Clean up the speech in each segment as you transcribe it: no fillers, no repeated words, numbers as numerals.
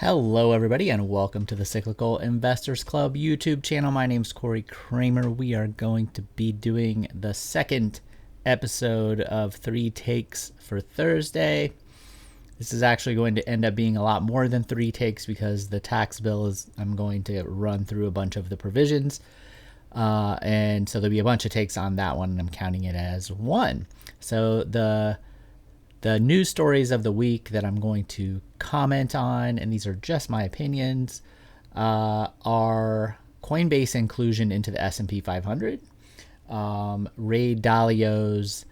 Hello, everybody, and welcome to the Cyclical Investors Club YouTube channel. My name's Corey Kramer. We are going to be doing the second episode of 3 takes for Thursday. This is actually going to end up being a lot more than 3 takes because the tax bill is, I'm going to run through a bunch of the provisions. And so there'll be a bunch of takes on that one, and I'm counting it as one. So the news stories of the week that I'm going to comment on, and these are just my opinions, are Coinbase inclusion into the S&P 500, Ray Dalio's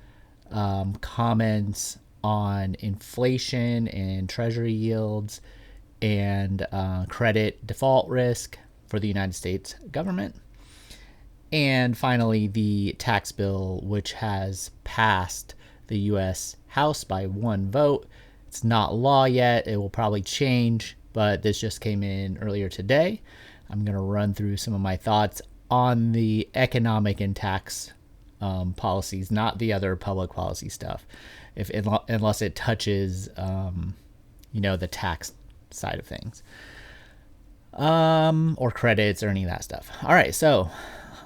comments on inflation and treasury yields and credit default risk for the United States government, and finally the tax bill, which has passed the U.S. House by 1 vote. It's not law yet. It will probably change, but this just came in earlier today. I'm going to run through some of my thoughts on the economic and tax policies, not the other public policy stuff, unless it touches, the tax side of things, or credits or any of that stuff. All right, so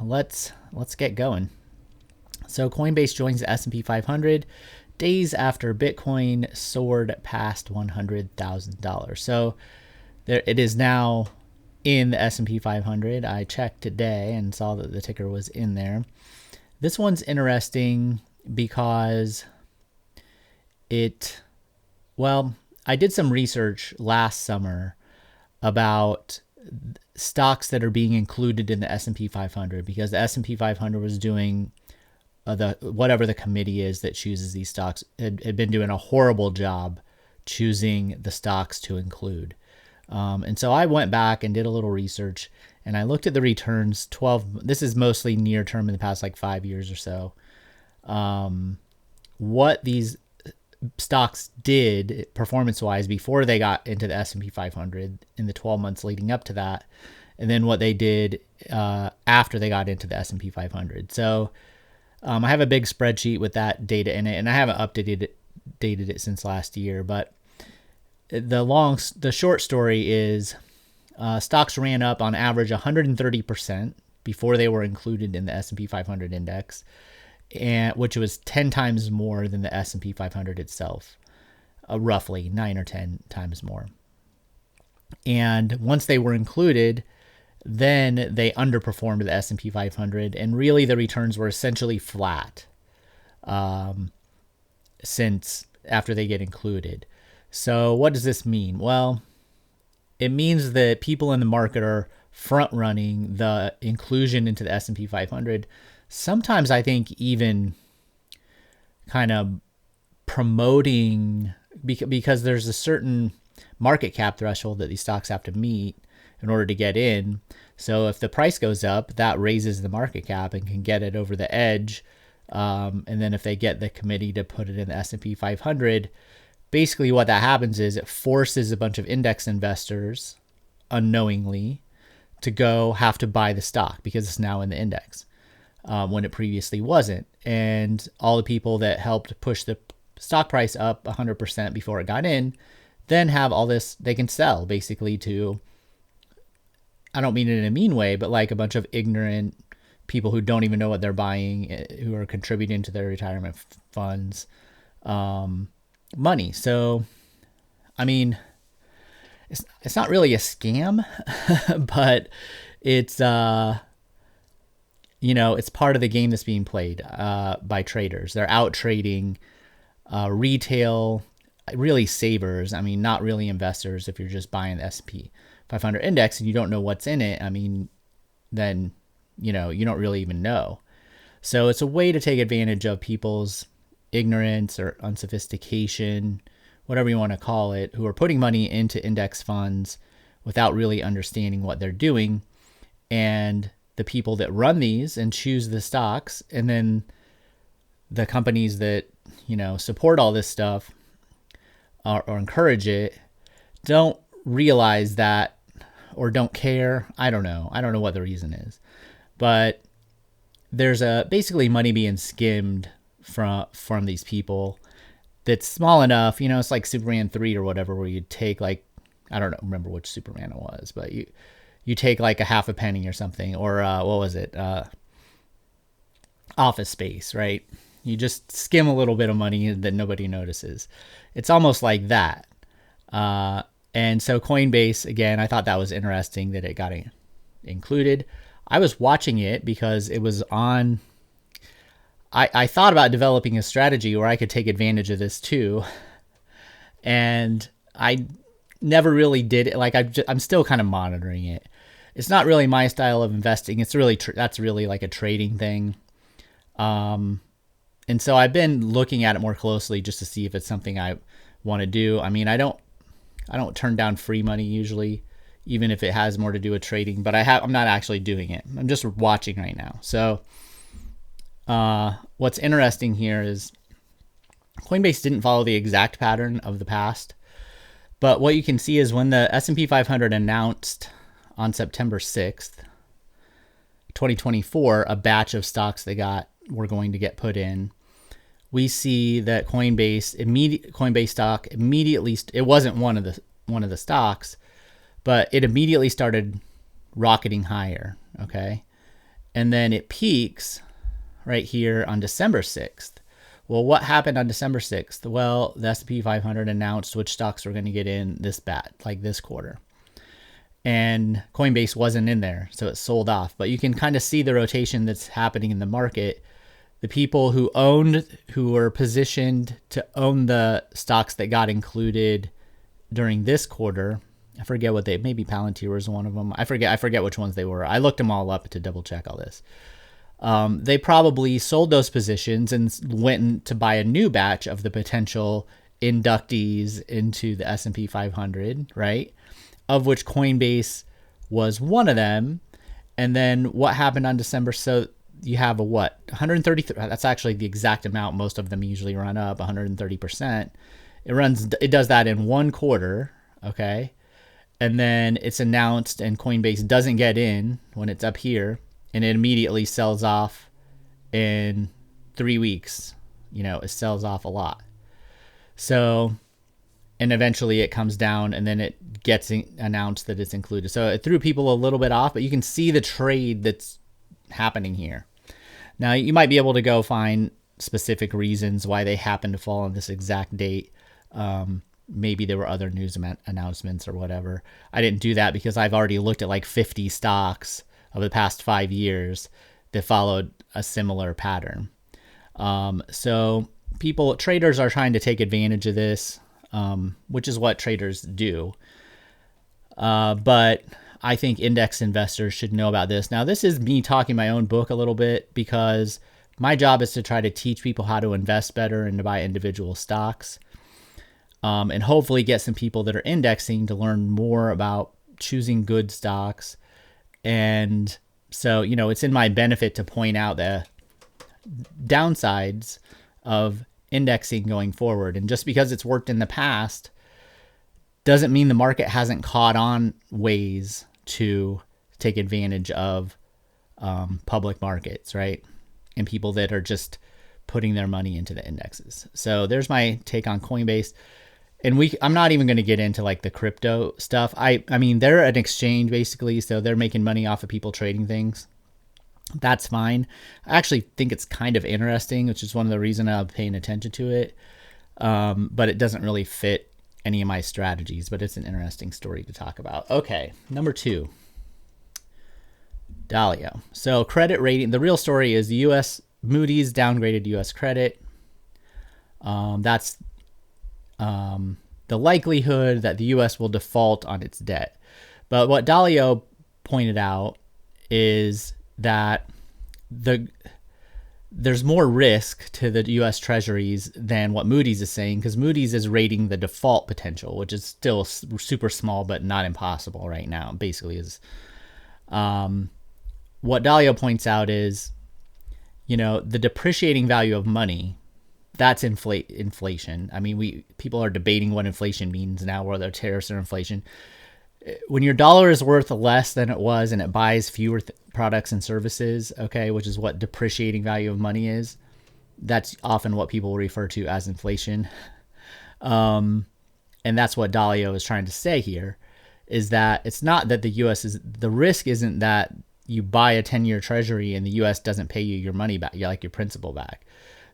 let's get going. So Coinbase joins the S&P 500 days after Bitcoin soared past $100,000. So there it is now in the S&P 500. I checked today and saw that the ticker was in there. This one's interesting because I did some research last summer about stocks that are being included in the S&P 500 because the S&P 500 was doing whatever the committee is that chooses these stocks had been doing a horrible job choosing the stocks to include. And so I went back and did a little research, and I looked at the returns. This is mostly near term in the past 5 years or so. What these stocks did performance wise before they got into the S&P 500 in the 12 months leading up to that, and then what they did after they got into the S&P 500. So I have a big spreadsheet with that data in it, and I haven't dated it since last year. But the short story is stocks ran up on average 130% before they were included in the S&P 500 index, which was 10 times more than the S&P 500 itself, roughly 9 or 10 times more. And once they were included, then they underperformed the S&P 500, and really the returns were essentially flat since after they get included. So what does this mean? Well, it means that people in the market are front-running the inclusion into the S&P 500, sometimes I think even kind of promoting, because there's a certain market cap threshold that these stocks have to meet in order to get in. So if the price goes up, that raises the market cap and can get it over the edge. And then if they get the committee to put it in the S&P 500, basically what that happens is it forces a bunch of index investors unknowingly to have to buy the stock because it's now in the index when it previously wasn't. And all the people that helped push the stock price up 100% before it got in then have all this they can sell basically to, I don't mean it in a mean way, but like a bunch of ignorant people who don't even know what they're buying, who are contributing to their retirement funds, money. So, I mean, it's not really a scam, but it's, it's part of the game that's being played by traders. They're out trading retail, really savers. I mean, not really investors. If you're just buying the S&P 500 index and you don't know what's in it, I mean, then, you don't really even know. So it's a way to take advantage of people's ignorance or unsophistication, whatever you want to call it, who are putting money into index funds without really understanding what they're doing. And the people that run these and choose the stocks, and then the companies that, support all this stuff or encourage it, don't realize that or don't care. I don't know what the reason is, but there's basically money being skimmed from these people that's small enough, it's like Superman 3 or whatever, where you take like I don't remember which Superman it was, but you take like a half a penny or something, or what was it? Office Space, right? You just skim a little bit of money that nobody notices. It's almost like that. And so Coinbase, again, I thought that was interesting that it got included. I was watching it because it was on. I thought about developing a strategy where I could take advantage of this too. And I never really did it. Like I'm still kind of monitoring it. It's not really my style of investing. It's really, that's really like a trading thing. And so I've been looking at it more closely just to see if it's something I want to do. I mean, I don't turn down free money usually, even if it has more to do with trading, but I'm not actually doing it. I'm just watching right now. So, what's interesting here is Coinbase didn't follow the exact pattern of the past, but what you can see is when the S&P 500 announced on September 6th, 2024, a batch of stocks were going to get put in, we see that Coinbase stock immediately, it wasn't one of the stocks, but it immediately started rocketing higher, okay? And then it peaks right here on December 6th. Well, what happened on December 6th? Well, the S&P 500 announced which stocks were going to get in this this quarter. And Coinbase wasn't in there, so it sold off. But you can kind of see the rotation that's happening in the market. The people who were positioned to own the stocks that got included during this quarter, I forget maybe Palantir was one of them. I forget which ones they were. I looked them all up to double check all this. They probably sold those positions and went to buy a new batch of the potential inductees into the S&P 500, right? Of which Coinbase was one of them. And then what happened on December? So you have 133. That's actually the exact amount. Most of them usually run up 130%. It does that in one quarter. Okay. And then it's announced and Coinbase doesn't get in when it's up here, and it immediately sells off in 3 weeks. It sells off a lot. So, and eventually it comes down and then it gets announced that it's included. So it threw people a little bit off, but you can see the trade that's happening here. Now you might be able to go find specific reasons why they happen to fall on this exact date. Maybe there were other news announcements or whatever. I didn't do that because I've already looked at like 50 stocks of the past 5 years that followed a similar pattern. So traders are trying to take advantage of this, which is what traders do. But I think index investors should know about this. Now, this is me talking my own book a little bit because my job is to try to teach people how to invest better and to buy individual stocks. And hopefully get some people that are indexing to learn more about choosing good stocks. And so, it's in my benefit to point out the downsides of indexing going forward. And just because it's worked in the past doesn't mean the market hasn't caught on ways to take advantage of public markets, right? And people that are just putting their money into the indexes. So there's my take on Coinbase. And I'm not even going to get into like the crypto stuff. I mean, they're an exchange basically, so they're making money off of people trading things. That's fine. I actually think it's kind of interesting, which is one of the reasons I'm paying attention to it. But it doesn't really fit any of my strategies, but it's an interesting story to talk about. Okay, number 2, Dalio. So credit rating. The real story is the Moody's downgraded U.S. credit. That's the likelihood that the U.S. will default on its debt. But what Dalio pointed out is that there's more risk to the U.S. Treasuries than what Moody's is saying, because Moody's is rating the default potential, which is still super small but not impossible right now. Basically, is what Dalio points out is, the depreciating value of money. That's inflation. I mean, people are debating what inflation means now, whether tariffs or inflation. When your dollar is worth less than it was and it buys fewer products and services, okay, which is what depreciating value of money is, that's often what people refer to as inflation. And and that's what Dalio is trying to say here, is that it's not that the U.S. the risk isn't that you buy a 10-year treasury and the U.S. doesn't pay you your money back, like your principal back.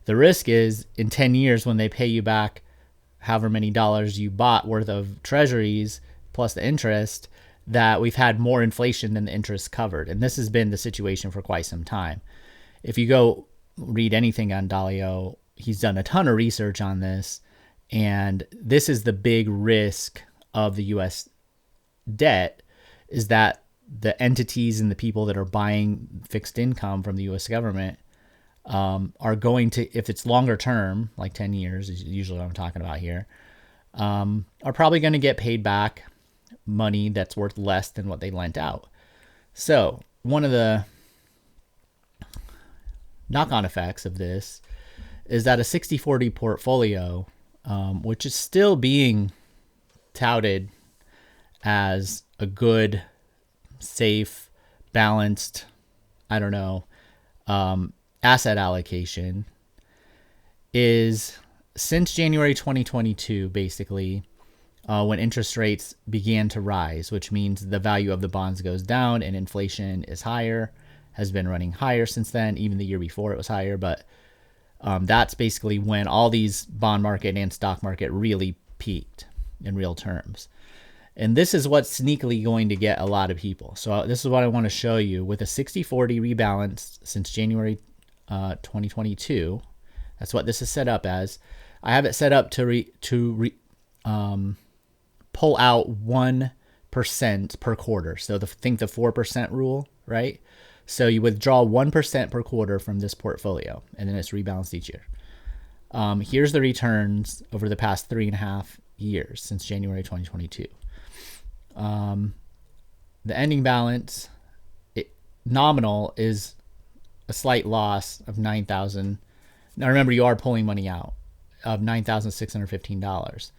The risk is in 10 years when they pay you back however many dollars you bought worth of treasuries plus the interest, that we've had more inflation than the interest covered. And this has been the situation for quite some time. If you go read anything on Dalio, he's done a ton of research on this. And this is the big risk of the U.S. debt, is that the entities and the people that are buying fixed income from the U.S. government are going to, if it's longer term, like 10 years is usually what I'm talking about here, are probably going to get paid back money that's worth less than what they lent out. So one of the knock-on effects of this is that a 60-40 portfolio, which is still being touted as a good, safe, balanced, asset allocation, is since January 2022, basically, when interest rates began to rise, which means the value of the bonds goes down and inflation is higher, has been running higher since then. Even the year before it was higher, but that's basically when all these bond market and stock market really peaked in real terms. And this is what's sneakily going to get a lot of people. So this is what I want to show you with a 60-40 rebalance since January 2022. That's what this is set up as. I have it set up to pull out 1% per quarter. So think the 4% rule, right? So you withdraw 1% per quarter from this portfolio, and then it's rebalanced each year. Here's the returns over the past 3.5 years since January 2022. The ending balance nominal is a slight loss of $9,000. Now remember, you are pulling money out of $9,615.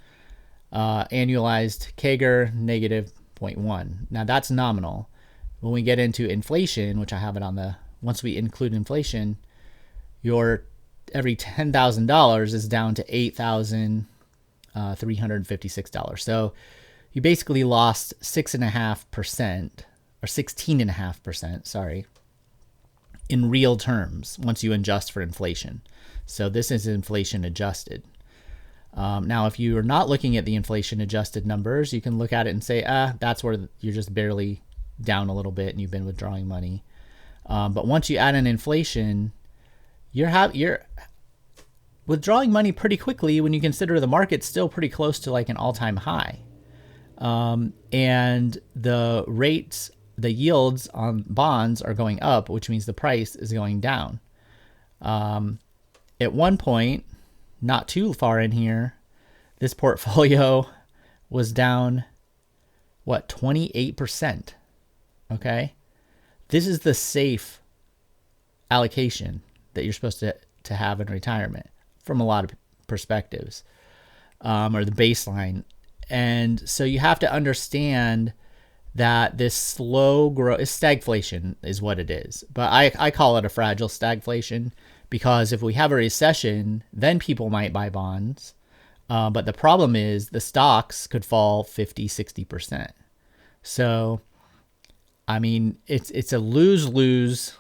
Annualized CAGR negative 0.1. Now that's nominal. When we get into inflation, which I have it on once we include inflation, your every $10,000 is down to $8,356. So you basically lost 6.5% or 16.5%, sorry, in real terms once you adjust for inflation. So this is inflation adjusted. Now, if you are not looking at the inflation adjusted numbers, you can look at it and say, that's where you're just barely down a little bit and you've been withdrawing money. But once you add in inflation, you're withdrawing money pretty quickly when you consider the market's still pretty close to like an all-time high. And the rates, the yields on bonds are going up, which means the price is going down. At one point, not too far in here, this portfolio was down, 28%. Okay. This is the safe allocation that you're supposed to have in retirement from a lot of perspectives, or the baseline. And so you have to understand that this slow growth is stagflation is what it is. But I call it a fragile stagflation, because if we have a recession, then people might buy bonds. But the problem is the stocks could fall 50, 60%. So, I mean, it's a lose-lose,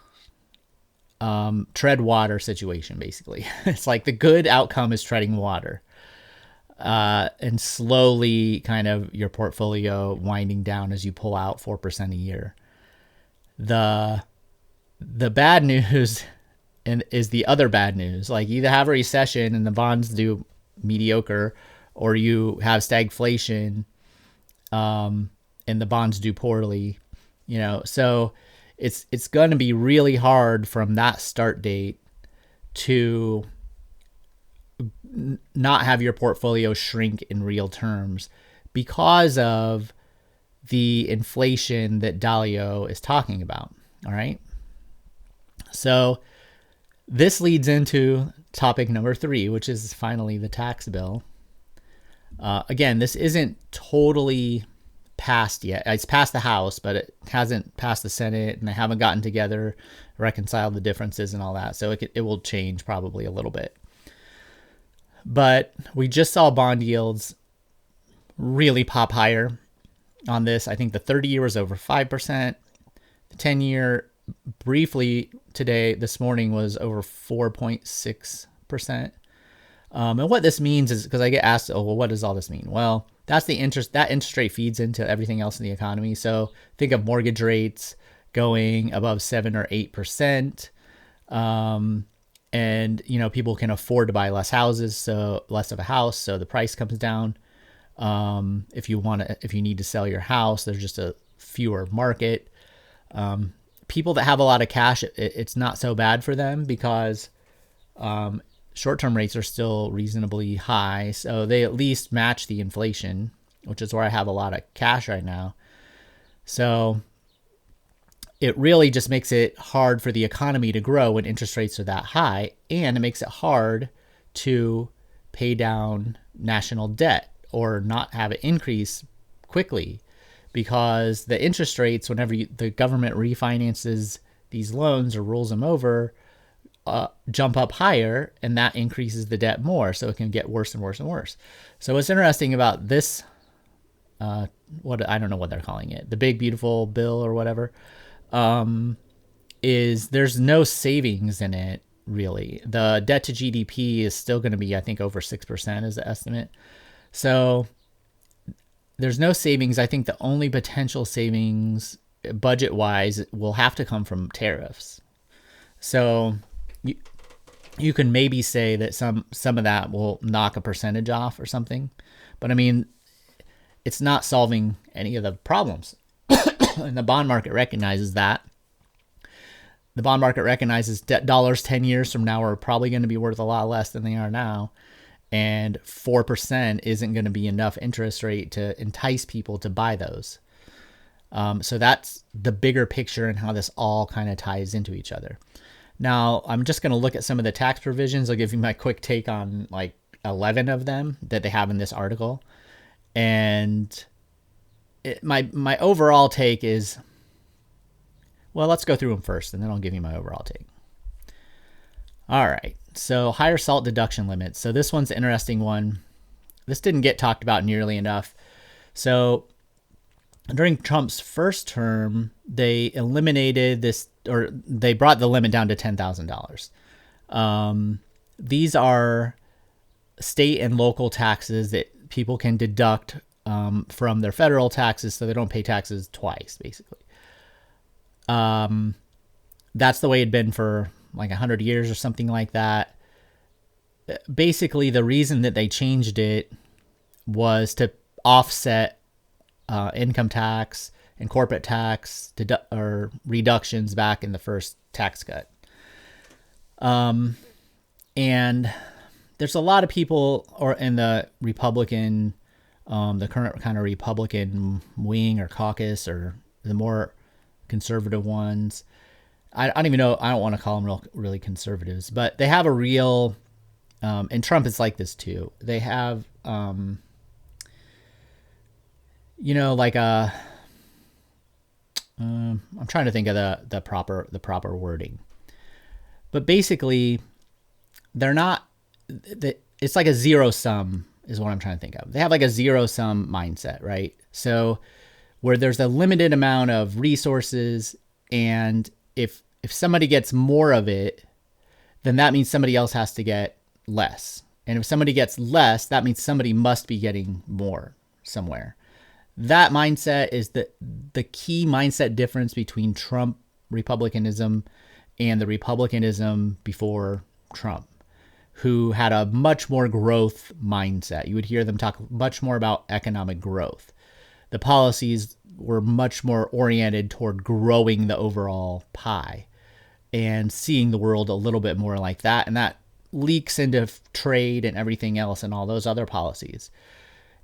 tread water situation, basically. It's like the good outcome is treading water. And slowly kind of your portfolio winding down as you pull out 4% a year. The bad news is the other bad news. Like, you either have a recession and the bonds do mediocre, or you have stagflation and the bonds do poorly. So it's going to be really hard from that start date to not have your portfolio shrink in real terms because of the inflation that Dalio is talking about. All right. So this leads into topic number 3, which is finally the tax bill. Again, this isn't totally passed yet. It's passed the House, but it hasn't passed the Senate, and they haven't gotten together, reconciled the differences and all that. So it will change probably a little bit. But we just saw bond yields really pop higher on this. I think the 30-year was over 5%. The 10-year briefly this morning was over 4.6%. And what this means is, because I get asked, oh, well, what does all this mean? Well, that's the interest. That interest rate feeds into everything else in the economy. So think of mortgage rates going above 7 or 8%. And, people can afford to buy less houses, so less of a house. So the price comes down. If you need to sell your house, there's just a fewer market. People that have a lot of cash, it's not so bad for them because, short-term rates are still reasonably high, so they at least match the inflation, which is where I have a lot of cash right now. So it really just makes it hard for the economy to grow when interest rates are that high, and it makes it hard to pay down national debt or not have it increase quickly, because the interest rates, whenever the government refinances these loans or rolls them over, jump up higher, and that increases the debt more, so it can get worse and worse and worse. So what's interesting about this, I don't know what they're calling it, the big beautiful bill or whatever, is there's no savings in it really. The debt to GDP is still going to be, I think, over 6% is the estimate. So there's no savings. I think the only potential savings budget-wise will have to come from tariffs. So you can maybe say that some of that will knock a percentage off or something. But I mean, it's not solving any of the problems. And the bond market recognizes that. The bond market recognizes dollars 10 years from now are probably going to be worth a lot less than they are now. And 4% isn't going to be enough interest rate to entice people to buy those. So that's the bigger picture and how this all kind of ties into each other. Now, I'm just going to look at some of the tax provisions. I'll give you my quick take on like 11 of them that they have in this article. And my overall take is, well, let's go through them first, and then I'll give you my overall take. All right. So higher SALT deduction limits. So this one's an interesting one. This didn't get talked about nearly enough. So during Trump's first term, they eliminated this, or they brought the limit down to $10,000. These are state and local taxes that people can deduct from their federal taxes, so they don't pay taxes twice, basically. That's the way it'd been for like 100 years or something like that. Basically, the reason that they changed it was to offset income tax and corporate tax or reductions back in the first tax cut. And there's a lot of people in the Republican, the current kind of Republican wing or caucus, or the more conservative ones. I don't even know. I don't want to call them really conservatives, but they have a real, and Trump is like this too. They have, like a, I'm trying to think of the proper wording, but basically they're not, it's like a zero sum is what I'm trying to think of. They have like a zero sum mindset, right? So where there's a limited amount of resources, and if somebody gets more of it, then that means somebody else has to get less. And if somebody gets less, that means somebody must be getting more somewhere. That mindset is the key mindset difference between Trump Republicanism and the Republicanism before Trump, who had a much more growth mindset. You would hear them talk much more about economic growth. The policies were much more oriented toward growing the overall pie and seeing the world a little bit more like that. And that leaks into trade and everything else and all those other policies.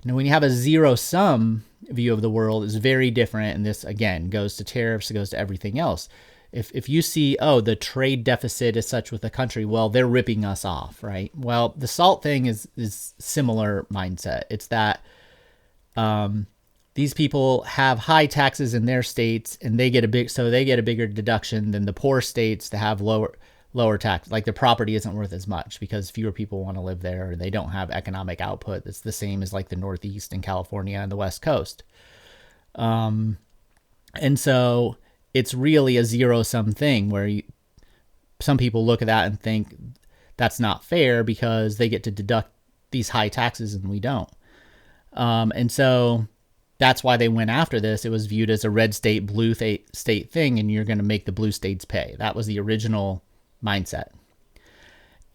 Now, when you have a zero-sum view of the world, it's very different. And this, again, goes to tariffs, it goes to everything else. If you see, the trade deficit is such with the country, well, they're ripping us off, right? Well, the SALT thing is similar mindset. It's that these people have high taxes in their states, and they get a bigger deduction than the poor states that have lower tax, like their property isn't worth as much because fewer people want to live there, or they don't have economic output that's the same as like the Northeast and California and the West Coast. And so it's really a zero-sum thing where some people look at that and think that's not fair because they get to deduct these high taxes and we don't. And so that's why they went after this. It was viewed as a red state, blue state thing, and you're going to make the blue states pay. That was the original mindset.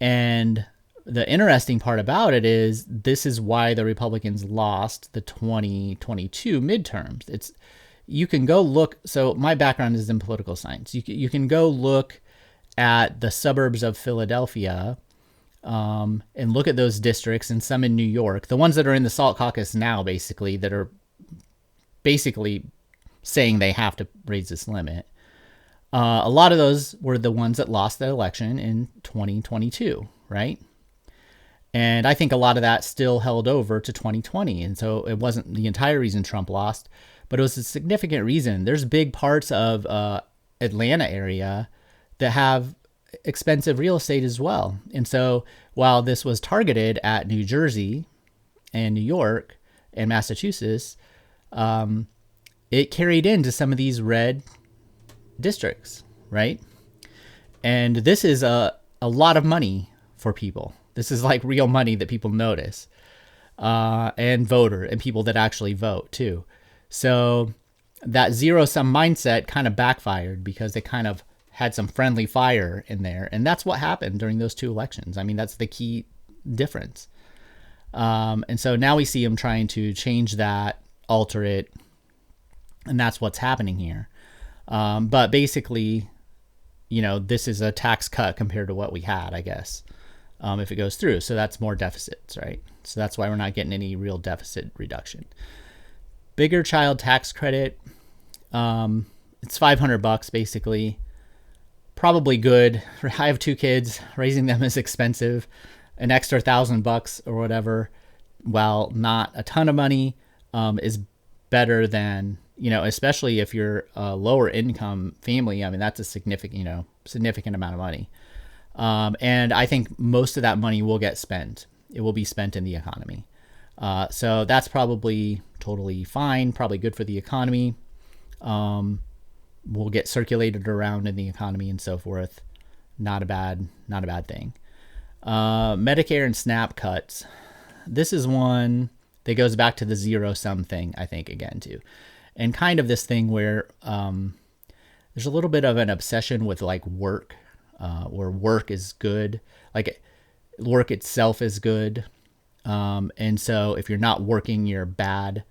And the interesting part about it is this is why the Republicans lost the 2022 midterms. You can go look. So my background is in political science. You can go look at the suburbs of Philadelphia and look at those districts, and some in New York, the ones that are in the Salt Caucus now, basically, that are basically saying they have to raise this limit. A lot of those were the ones that lost the election in 2022, right? And I think a lot of that still held over to 2020. And so it wasn't the entire reason Trump lost, but it was a significant reason. There's big parts of Atlanta area that have expensive real estate as well. And so while this was targeted at New Jersey and New York and Massachusetts, it carried into some of these red districts, right? And this is a lot of money for people. This is like real money that people notice, and people that actually vote too. So that zero-sum mindset kind of backfired because they kind of had some friendly fire in there. And that's what happened during those two elections. I mean, that's the key difference. And so now we see them trying to change that, alter it, and that's what's happening here. But basically, this is a tax cut compared to what we had, I guess, if it goes through. So that's more deficits, right? So that's why we're not getting any real deficit reduction. Bigger child tax credit. It's $500 basically. Probably good. I have 2 kids. Raising them is expensive. An extra $1,000 or whatever, while not a ton of money, is better than, especially if you're a lower income family. I mean, that's a significant amount of money. And I think most of that money will get spent. It will be spent in the economy. So that's probably totally fine, probably good for the economy. Will get circulated around in the economy and so forth. Not a bad thing. Medicare and SNAP cuts. This is one that goes back to the zero-sum thing, I think, again, too. And kind of this thing where there's a little bit of an obsession with like work, where work is good, like work itself is good. And so if you're not working, you're bad.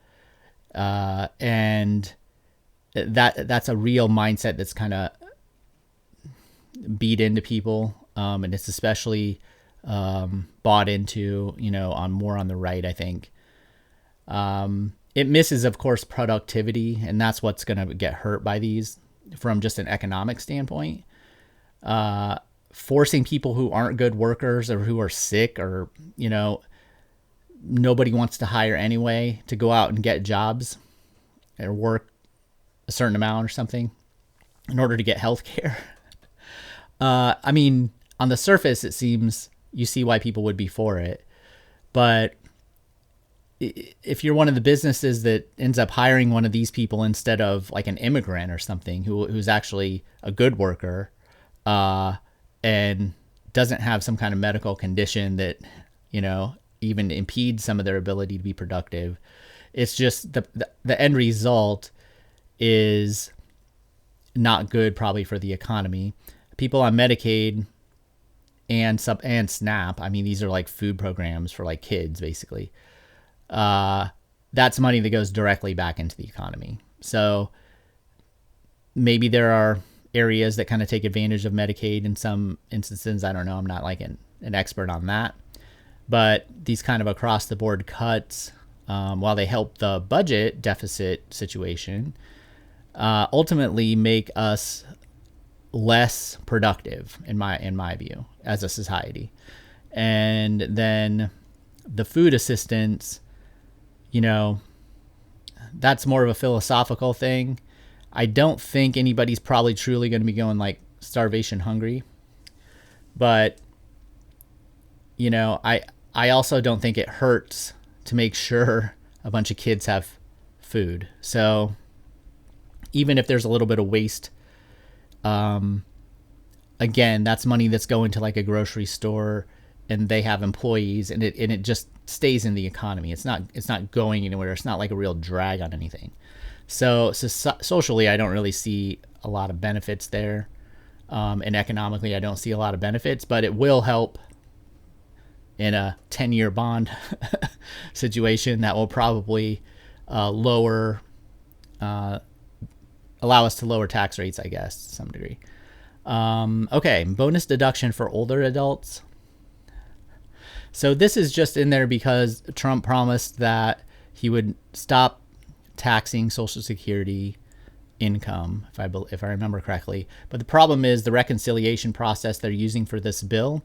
And that's a real mindset that's kind of beat into people. And it's especially bought into, on the right, I think. It misses, of course, productivity, and that's what's going to get hurt by these from just an economic standpoint. Forcing people who aren't good workers or who are sick or, nobody wants to hire anyway to go out and get jobs or work a certain amount or something in order to get health care. I mean, on the surface, it seems you see why people would be for it. But if you're one of the businesses that ends up hiring one of these people instead of like an immigrant or something who's actually a good worker, and doesn't have some kind of medical condition that, even impedes some of their ability to be productive, it's just the end result is not good probably for the economy. People on Medicaid and SNAP, I mean, these are like food programs for like kids, basically. That's money that goes directly back into the economy. So maybe there are areas that kind of take advantage of Medicaid in some instances. I don't know. I'm not like an expert on that. But these kind of across the board cuts, while they help the budget deficit situation, ultimately make us less productive in my view as a society. And then the food assistance, that's more of a philosophical thing. I don't think anybody's probably truly going to be going like starvation hungry. But, I also don't think it hurts to make sure a bunch of kids have food. So even if there's a little bit of waste, again, that's money that's going to like a grocery store and they have employees, and it just stays in the economy. It's not going anywhere. It's not like a real drag on anything. So socially, I don't really see a lot of benefits there. And economically, I don't see a lot of benefits, but it will help in a 10-year bond situation that will probably allow us to lower tax rates, I guess, to some degree. Okay, bonus deduction for older adults. So this is just in there because Trump promised that he would stop taxing Social Security income, if I remember correctly. But the problem is the reconciliation process they're using for this bill,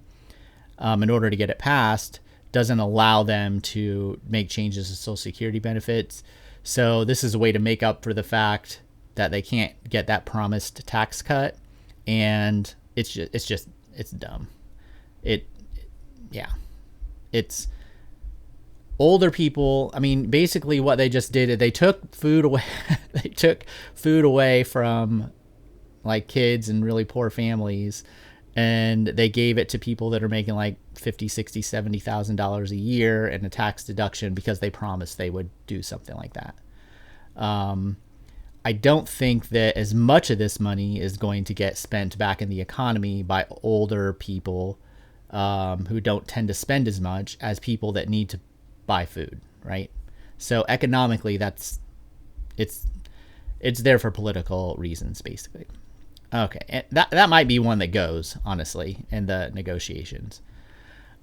in order to get it passed, doesn't allow them to make changes to Social Security benefits. So this is a way to make up for the fact that they can't get that promised tax cut, and it's dumb. It's older people. I mean, basically what they just did is they took food away. They took food away from like kids and really poor families, and they gave it to people that are making like $50,000, $60,000, $70,000 a year in a tax deduction because they promised they would do something like that. I don't think that as much of this money is going to get spent back in the economy by older people who don't tend to spend as much as people that need to buy food, right? So economically, it's there for political reasons, basically. Okay, and that might be one that goes, honestly, in the negotiations.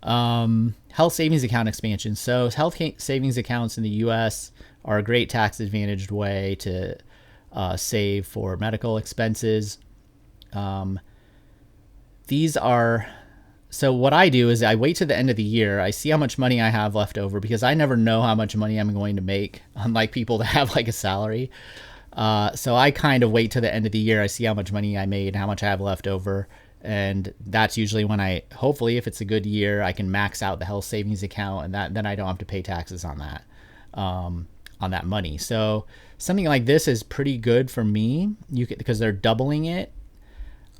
Health savings account expansion. So health savings accounts in the U.S. are a great tax advantaged way to save for medical expenses. So what I do is I wait to the end of the year. I see how much money I have left over because I never know how much money I'm going to make, unlike people that have like a salary. So I kind of wait to the end of the year. I see how much money I made, how much I have left over. And that's usually when hopefully, if it's a good year, I can max out the health savings account, and then I don't have to pay taxes on that money. So something like this is pretty good for me because they're doubling it.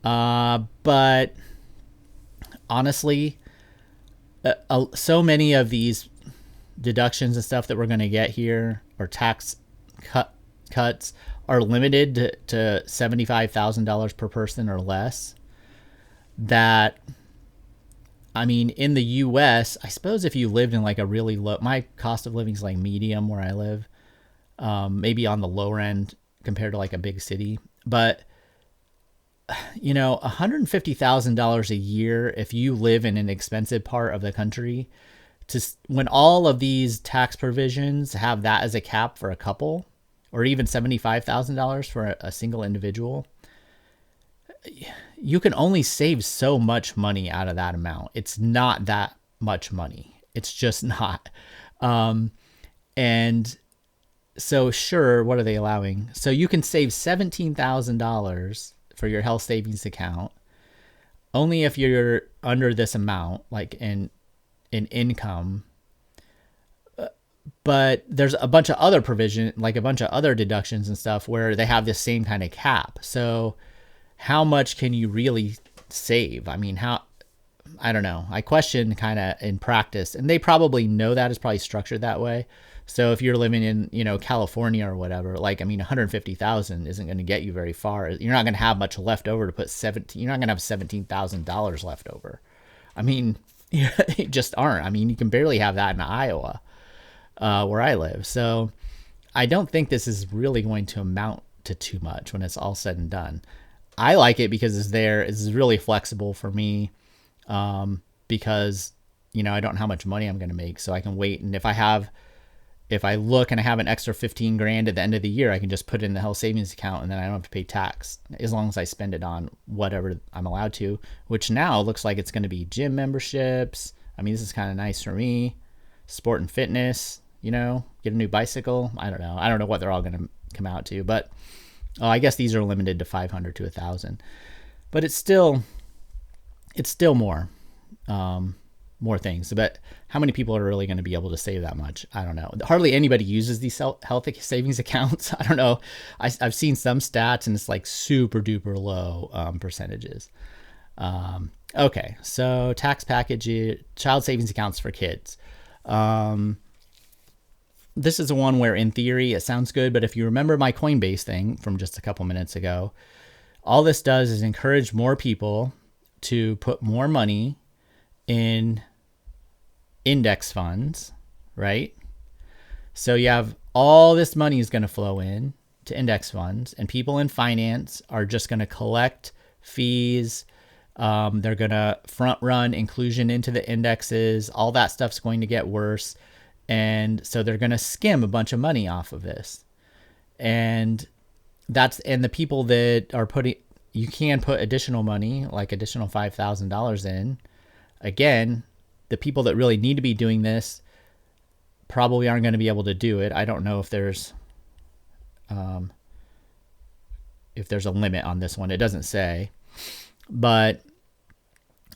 But honestly, so many of these deductions and stuff that we're going to get here, or tax cuts, are limited to $75,000 per person or less. That, I mean, in the U.S., I suppose if you lived in like a really low, my cost of living is like medium where I live, maybe on the lower end compared to like a big city, but $150,000 a year if you live in an expensive part of the country, when all of these tax provisions have that as a cap for a couple, or even $75,000 for a single individual, you can only save so much money out of that amount. It's not that much money. It's just not. And so sure, what are they allowing? So you can save $17,000 for your health savings account only if you're under this amount, like in income. But there's a bunch of other provision, like a bunch of other deductions and stuff where they have this same kind of cap. So how much can you really save? I mean, I don't know. I question kind of in practice, and they probably know that it's probably structured that way. So if you're living in, California or whatever, like, I mean, 150,000 isn't going to get you very far. You're not going to have much left over to put you're not going to have $17,000 left over. I mean, you just aren't. I mean, you can barely have that in Iowa, where I live. So I don't think this is really going to amount to too much when it's all said and done. I like it because it's really flexible for me, because, I don't know how much money I'm going to make, so I can wait. And if I look and I have an extra 15 grand at the end of the year, I can just put it in the health savings account, and then I don't have to pay tax as long as I spend it on whatever I'm allowed to, which now looks like it's going to be gym memberships. I mean, this is kind of nice for me. Sport and fitness, get a new bicycle. I don't know. I don't know what they're all going to come out to, but I guess these are limited to 500 to 1,000, but it's still it's still more things. But how many people are really going to be able to save that much? I don't know. Hardly anybody uses these health savings accounts. I don't know. I've seen some stats and it's like super duper low percentages. Okay, so tax package, child savings accounts for kids. This is the one where in theory it sounds good, but if you remember my Coinbase thing from just a couple minutes ago, all this does is encourage more people to put more money in index funds, right? So you have all this money is going to flow in to index funds, and people in finance are just going to collect fees. They're going to front run inclusion into the indexes. All that stuff's going to get worse. And so they're going to skim a bunch of money off of this. And the people that are you can put additional money, like additional $5,000 in. Again, the people that really need to be doing this probably aren't going to be able to do it. I don't know if there's a limit on this one. It doesn't say, but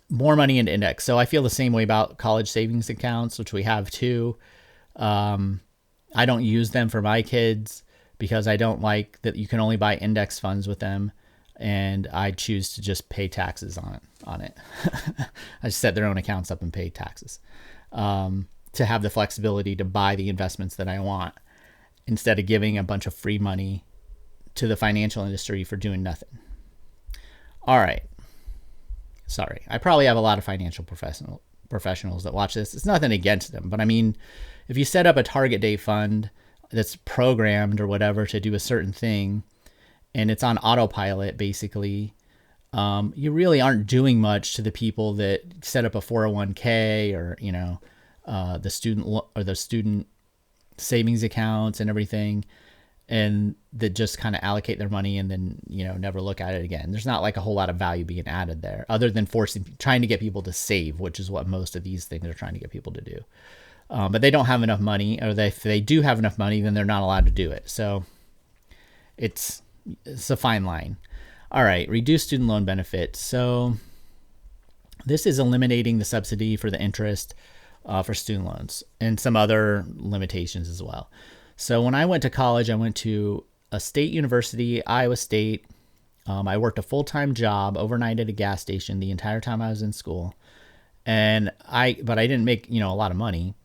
more money in index. So I feel the same way about college savings accounts, which we have too. I don't use them for my kids because I don't like that you can only buy index funds with them. And I choose to just pay taxes on it. I just set their own accounts up and pay taxes to have the flexibility to buy the investments that I want instead of giving a bunch of free money to the financial industry for doing nothing. All right. Sorry. I probably have a lot of financial professionals that watch this. It's nothing against them, but I mean, if you set up a target date fund that's programmed or whatever to do a certain thing, and it's on autopilot, basically, you really aren't doing much to the people that set up a 401k or, the student savings accounts and everything, and that just kind of allocate their money and then, never look at it again. There's not like a whole lot of value being added there other than trying to get people to save, which is what most of these things are trying to get people to do. But they don't have enough money, or if they do have enough money, then they're not allowed to do it. So it's a fine line. All right, reduce student loan benefits. So this is eliminating the subsidy for the interest for student loans and some other limitations as well. So when I went to college, I went to a state university, Iowa State. I worked a full-time job overnight at a gas station the entire time I was in school. But I didn't make, a lot of money.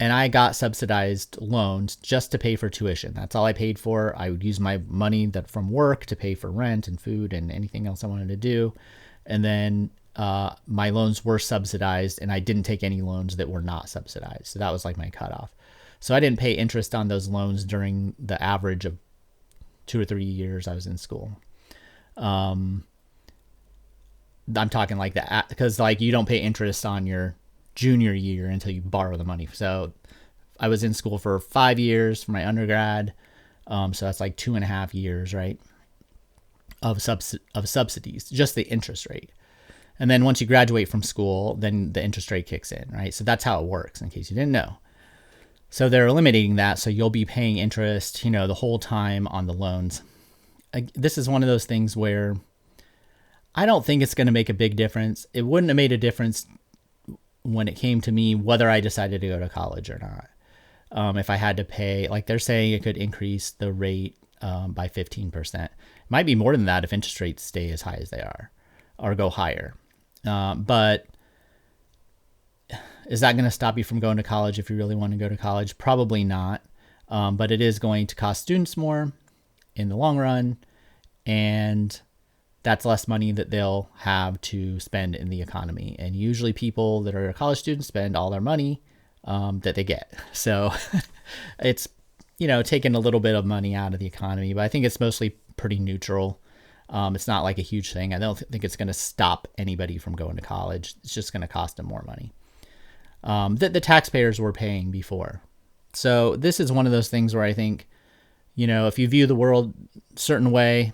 And I got subsidized loans just to pay for tuition. That's all I paid for. I would use my money from work to pay for rent and food and anything else I wanted to do. And then my loans were subsidized, and I didn't take any loans that were not subsidized. So that was like my cutoff. So I didn't pay interest on those loans during the average of 2 or 3 years I was in school. I'm talking like that because you don't pay interest on your junior year until you borrow the money. So I was in school for 5 years for my undergrad. So that's like 2.5 years, right? Of subsidies, just the interest rate. And then once you graduate from school, then the interest rate kicks in, right? So that's how it works, in case you didn't know. So they're eliminating that. So you'll be paying interest, the whole time on the loans. This is one of those things where I don't think it's going to make a big difference. It wouldn't have made a difference when it came to me whether I decided to go to college or not. If I had to pay, like they're saying it could increase the rate by 15%. It might be more than that if interest rates stay as high as they are or go higher. But is that going to stop you from going to college if you really want to go to college? Probably not. But it is going to cost students more in the long run. And that's less money that they'll have to spend in the economy. And usually people that are college students spend all their money that they get. So it's, taking a little bit of money out of the economy, but I think it's mostly pretty neutral. It's not like a huge thing. I don't think it's going to stop anybody from going to college. It's just going to cost them more money that the taxpayers were paying before. So this is one of those things where I think, if you view the world a certain way,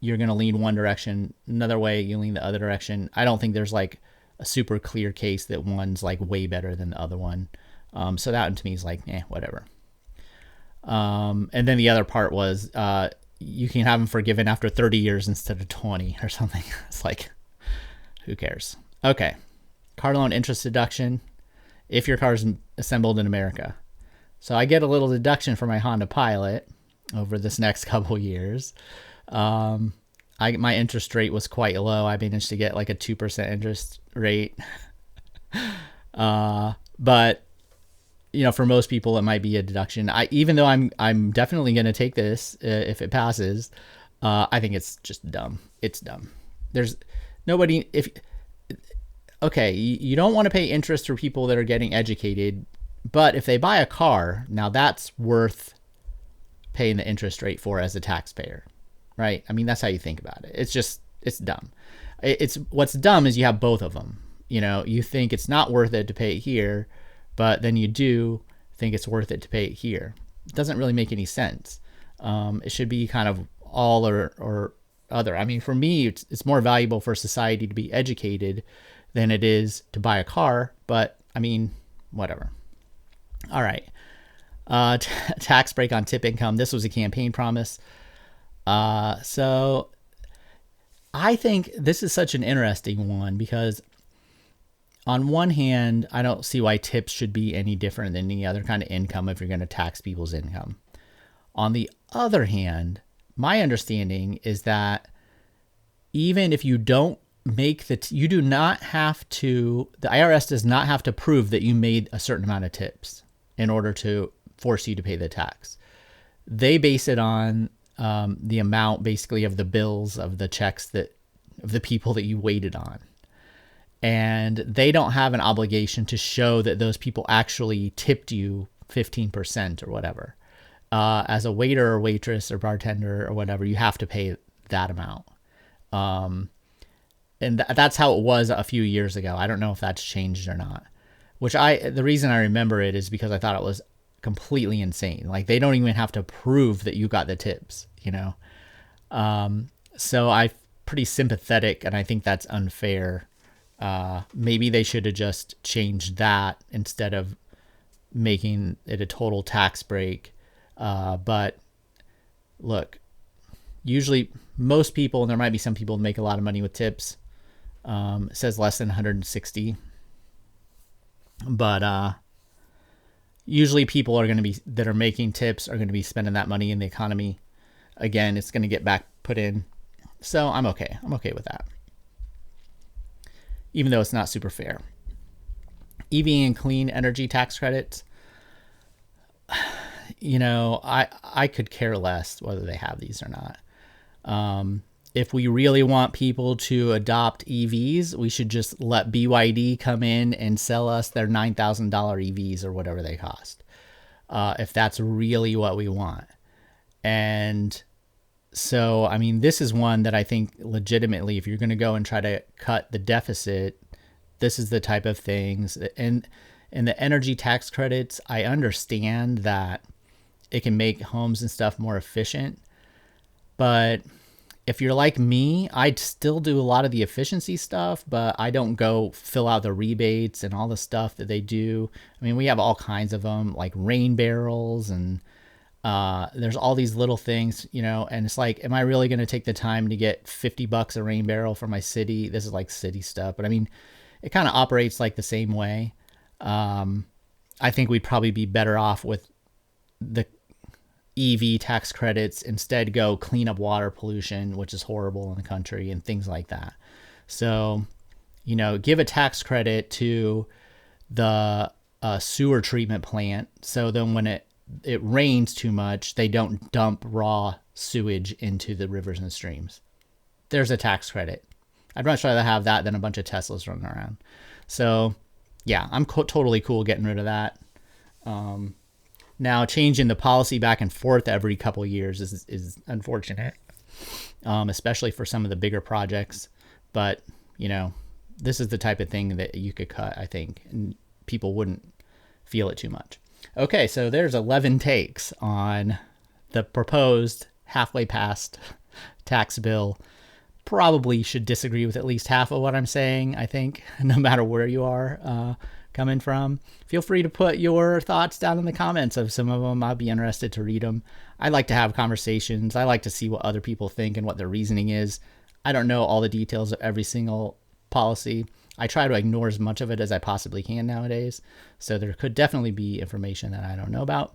you're going to lean one direction. Another way, you lean the other direction. I don't think there's like a super clear case that one's like way better than the other one. So that to me is like, whatever. And then the other part was you can have them forgiven after 30 years instead of 20 or something. It's like, Who cares? Okay. Car loan interest deduction if your car is assembled in America. So I get a little deduction for my Honda Pilot over this next couple years. My interest rate was quite low. I managed to get like a 2% interest rate. But for most people, it might be a deduction. Even though I'm definitely going to take this if it passes, I think it's just dumb. It's dumb. There's nobody. Okay, you don't want to pay interest for people that are getting educated, but if they buy a car, now that's worth paying the interest rate for as a taxpayer, right? I mean, that's how you think about it. It's dumb. What's dumb is you have both of them. You think it's not worth it to pay it here, but then you do think it's worth it to pay it here. It doesn't really make any sense. It should be kind of all or other. I mean, for me, it's more valuable for society to be educated than it is to buy a car, but I mean, whatever. All right. Tax break on tip income. This was a campaign promise. So I think this is such an interesting one because on one hand, I don't see why tips should be any different than any other kind of income if you're going to tax people's income. On the other hand, my understanding is that even if you don't make you do not have to, the IRS does not have to prove that you made a certain amount of tips in order to force you to pay the tax. They base it on the amount basically of the bills of the checks of the people that you waited on. And they don't have an obligation to show that those people actually tipped you 15% or whatever. As a waiter or waitress or bartender or whatever, you have to pay that amount. And that's how it was a few years ago. I don't know if that's changed or not. The reason I remember it is because I thought it was completely insane. Like they don't even have to prove that you got the tips, So I'm pretty sympathetic, and I think that's unfair. Maybe they should have just changed that instead of making it a total tax break. But look, usually most people, and there might be some people that make a lot of money with tips. It says less than 160, but usually people that are making tips are going to be spending that money in the economy. Again, it's going to get back put in. So I'm okay. I'm okay with that. Even though it's not super fair. EV and clean energy tax credits. I could care less whether they have these or not. If we really want people to adopt EVs, we should just let BYD come in and sell us their $9,000 EVs or whatever they cost. If that's really what we want. And so, I mean, this is one that I think legitimately, if you're going to go and try to cut the deficit, this is the type of things. And the energy tax credits, I understand that it can make homes and stuff more efficient. But if you're like me, I'd still do a lot of the efficiency stuff, but I don't go fill out the rebates and all the stuff that they do. I mean, we have all kinds of them, like rain barrels, and there's all these little things, and it's like, am I really going to take the time to get $50 a rain barrel for my city? This is like city stuff, but I mean, it kind of operates like the same way. I think we'd probably be better off with the EV tax credits, instead go clean up water pollution, which is horrible in the country, and things like that. So, give a tax credit to the sewer treatment plant. So then when it rains too much, they don't dump raw sewage into the rivers and streams. There's a tax credit. I'd much rather have that than a bunch of Teslas running around. So yeah, I'm totally cool getting rid of that. Now, changing the policy back and forth every couple of years is unfortunate, especially for some of the bigger projects. But, this is the type of thing that you could cut, I think, and people wouldn't feel it too much. Okay, so there's 11 takes on the proposed halfway passed tax bill. Probably should disagree with at least half of what I'm saying, I think, no matter where you are coming from. Feel free to put your thoughts down in the comments of some of them. I'll be interested to read them. I like to have conversations. I like to see what other people think and what their reasoning is. I don't know all the details of every single policy. I try to ignore as much of it as I possibly can nowadays. So there could definitely be information that I don't know about.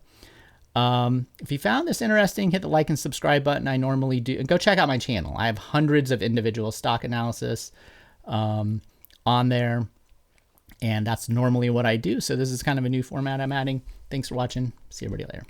If you found this interesting, hit the like and subscribe button. I normally do. And go check out my channel. I have hundreds of individual stock analysis on there. And that's normally what I do. So this is kind of a new format I'm adding. Thanks for watching. See everybody later.